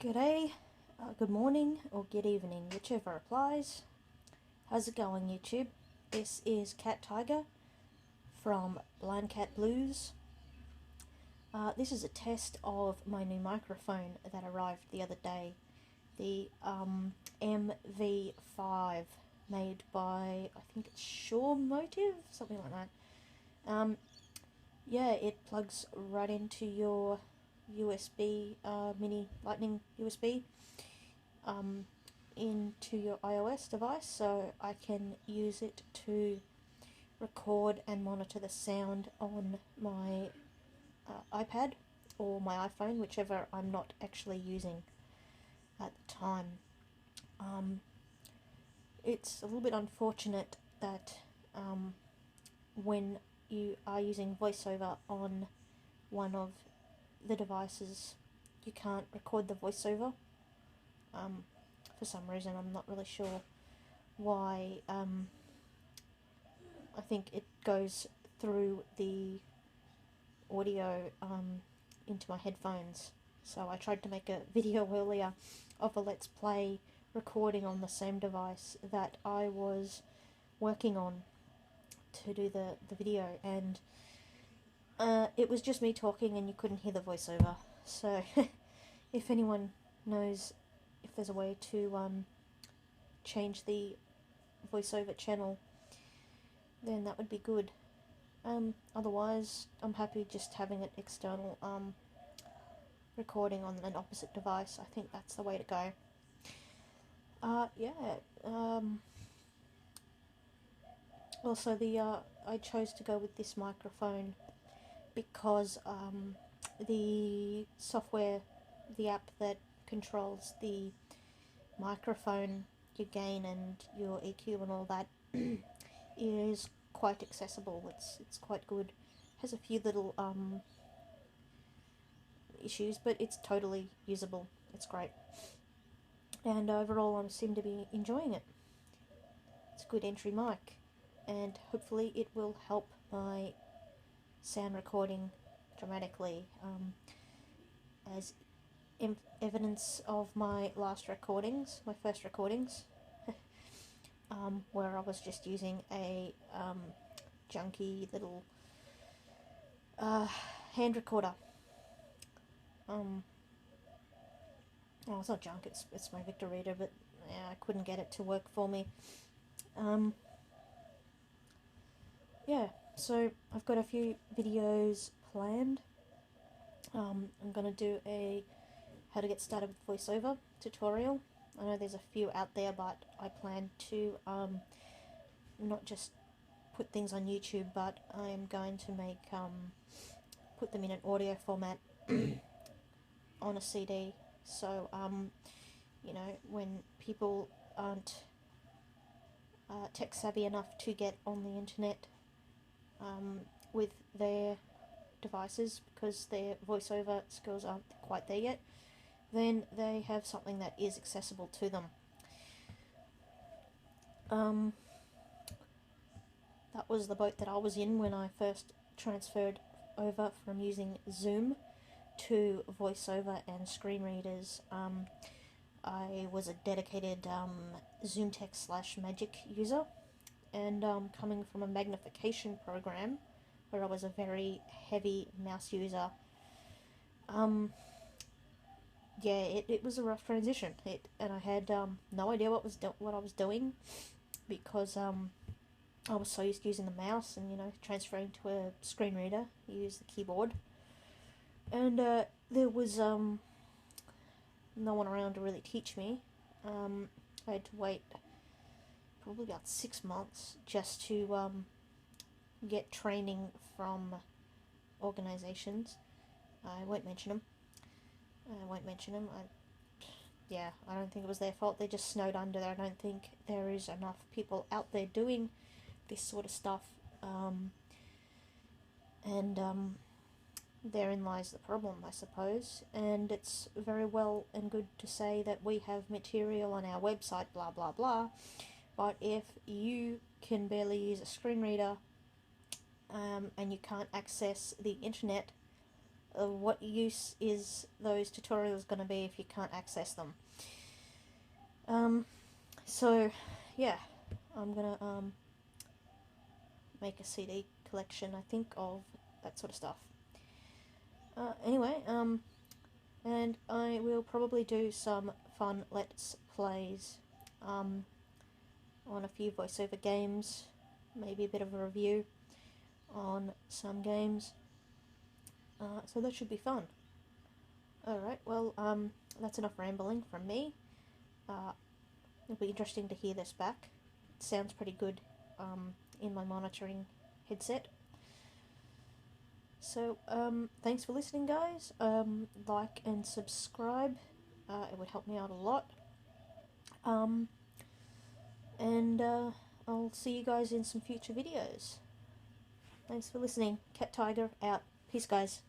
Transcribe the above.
G'day, good morning, or good evening, whichever applies. How's it going, YouTube? This is Cat Tiger from Blind Cat Blues. This is a test of my new microphone that arrived the other day. The MV5, made by, I think it's Shaw Motive, something like that. Yeah, it plugs right into your USB, mini lightning USB into your iOS device, so I can use it to record and monitor the sound on my iPad or my iPhone, whichever I'm not actually using at the time. It's a little bit unfortunate that when you are using VoiceOver on one of the devices, you can't record the voiceover for some reason. I'm not really sure why. I think it goes through the audio into my headphones. So I tried to make a video earlier of a Let's Play recording on the same device that I was working on to do the video, and it was just me talking and you couldn't hear the voiceover. So if anyone knows if there's a way to change the voiceover channel, then that would be good. Otherwise, I'm happy just having it external recording on an opposite device. I think that's the way to go. Also, I chose to go with this microphone because the software, the app that controls the microphone, your gain and your EQ and all that, is quite accessible. It's quite good. Has a few little issues, but it's totally usable. It's great, and overall I seem to be enjoying it. It's a good entry mic, and hopefully it will help my sound recording dramatically, as evidence of my last recordings, my first recordings, where I was just using a junky little hand recorder. Oh, it's not junk, it's my Victor Reader, but yeah, I couldn't get it to work for me. Yeah, so I've got a few videos planned. I'm going to do a how to get started with voiceover tutorial. I know there's a few out there, but I plan to not just put things on YouTube, but I am going to make put them in an audio format on a CD. So you know, when people aren't tech savvy enough to get on the internet with their devices, because their voiceover skills aren't quite there yet, then they have something that is accessible to them. That was the boat that I was in when I first transferred over from using Zoom to VoiceOver and screen readers. I was a dedicated Zoom Text / Magic user, and coming from a magnification program where I was a very heavy mouse user, yeah, it was a rough transition. And I had no idea what I was doing, because I was so used to using the mouse, and transferring to a screen reader, you use the keyboard, and there was no one around to really teach me. I had to wait probably about 6 months just to get training from organizations. I won't mention them. I don't think it was their fault. They just snowed under. I don't think there is enough people out there doing this sort of stuff, and therein lies the problem, I suppose. And it's very well and good to say that we have material on our website, blah blah blah, but if you can barely use a screen reader, and you can't access the internet, what use is those tutorials going to be if you can't access them? So yeah, I'm gonna make a CD collection, I think, of that sort of stuff. Anyway, and I will probably do some fun let's plays on a few voiceover games, maybe a bit of a review on some games. So that should be fun. Alright, well, that's enough rambling from me. It'll be interesting to hear this back. It sounds pretty good in my monitoring headset. So, thanks for listening, guys. Like and subscribe. It would help me out a lot. And I'll see you guys in some future videos. Thanks for listening. Cat Tiger out. Peace, guys.